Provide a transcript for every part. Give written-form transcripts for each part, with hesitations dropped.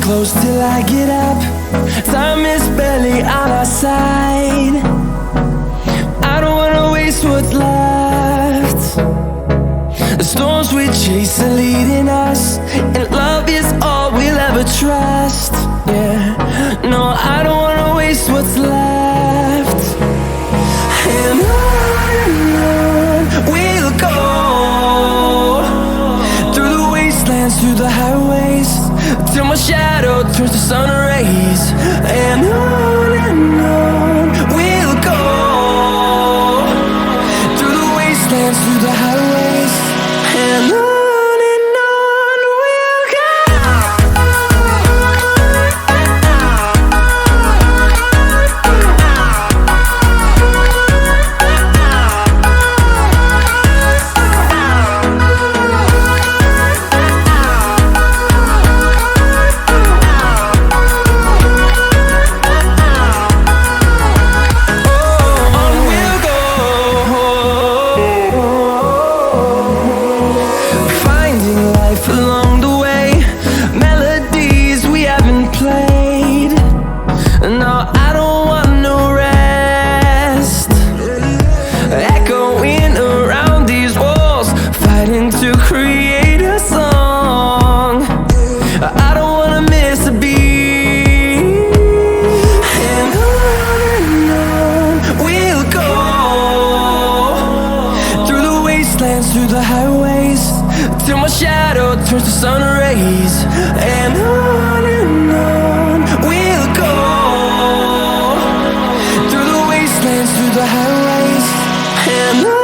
close till I get up. Time is barely on our side. I don't wanna waste what's left. The storms we chase are leading us, and love is all we'll ever trust. Yeah, no, I don't wanna waste what's left. And on we'll go, through the wastelands, through the highways, till my shadow turns to sun rays. And on we'll go, through the wastelands, through the highways, and on. Through the highways, till my shadow turns to sun rays. And on we'll go, through the wastelands, through the highways, and on.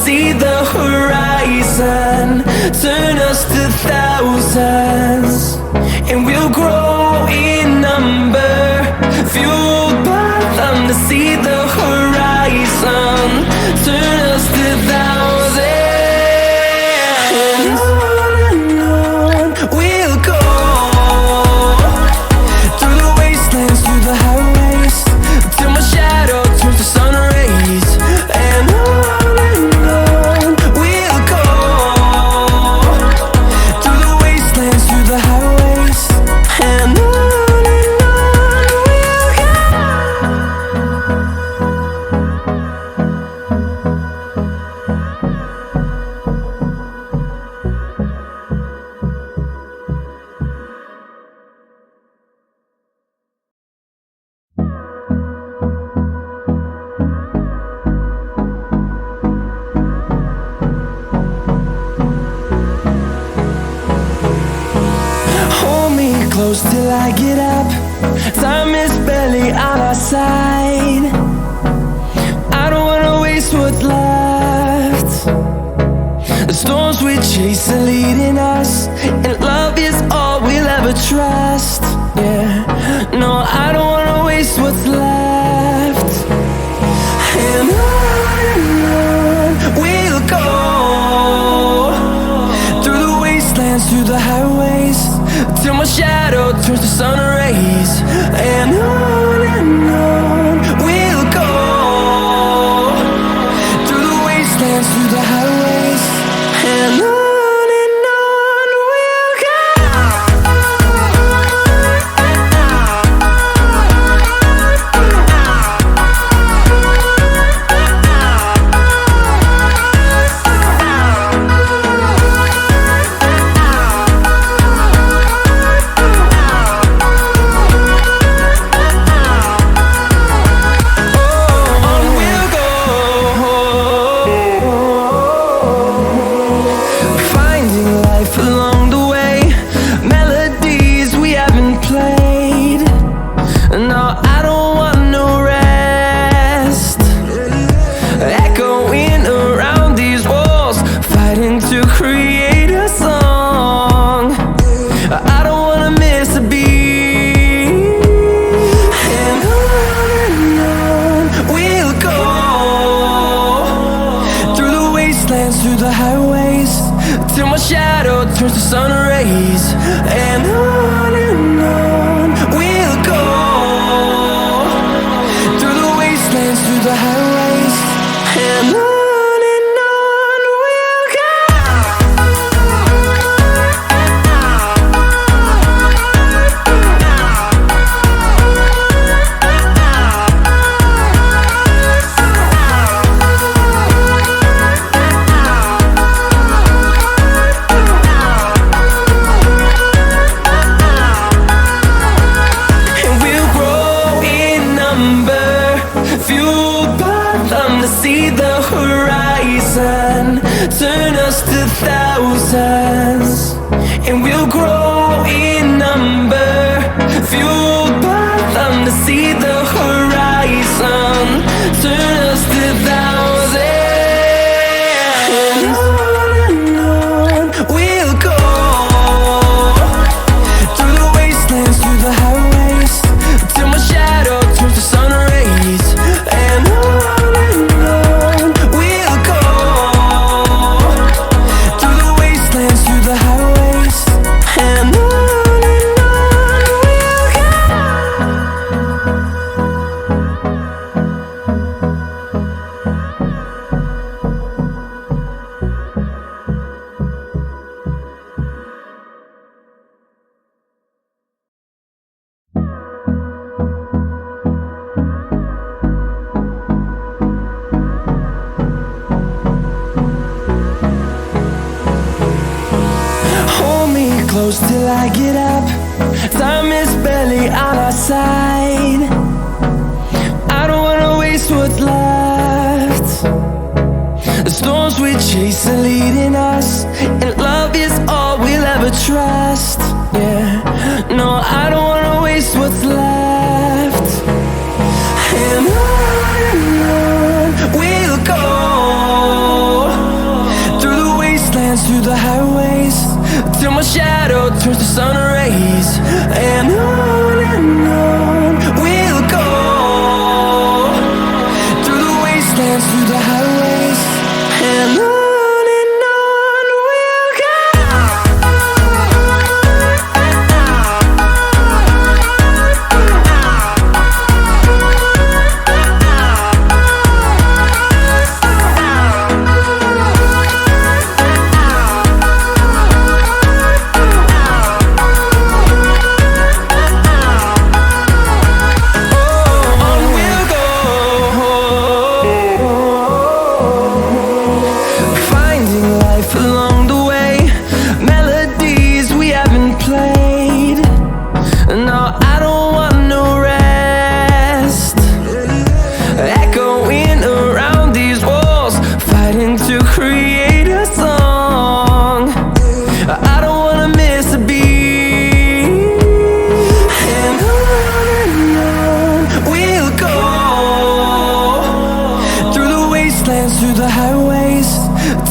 See the horizon turn us to thousands, and we'll grow in number, fueled by them to see the horizon turn us to thousands. And on we'll go, through the wastelands, through the highways, till my shadow turns to sun rays. And on close till I get up. Time is barely on our side. I don't wanna waste what's left. The storms we chase are leading us, and love is all we'll ever trust. Yeah, no, I don't wanna waste what's left. And on we'll go, through the wastelands, through the highways, till my shadow turns to sun rays. And on we'll go, through the wastelands, through the highways, and on we'll go. till my shadow turns to sun rays. And on we'll go, through the wastelands, through the highways, and on. Turn us to thousands, and we'll grow in number, fueled by them to see the horizon. Turn us to thousands, and on we'll go, through the wastelands, through the highways, till my shadow turns to sun rays. And on we'll go, through the highways, and on close till I get up. Time is barely on our side. I don't wanna waste what's left. The storms we chase are leading us, and love is all we'll ever trust. Yeah, no, I don't wanna waste what's left. And on we'll go, through the wastelands, through the highways, till my shadow turns to sun rays. And on we'll go, through the wastelands, through the highways, and on we'll go. Through the highways,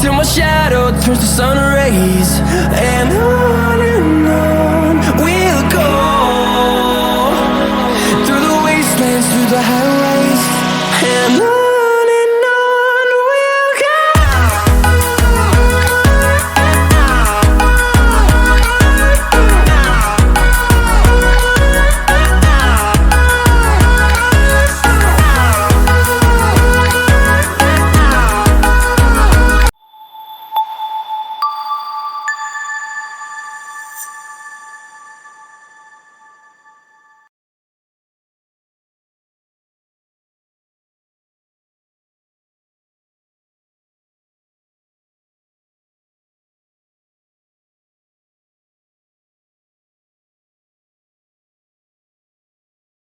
till my shadow turns to sun rays. And on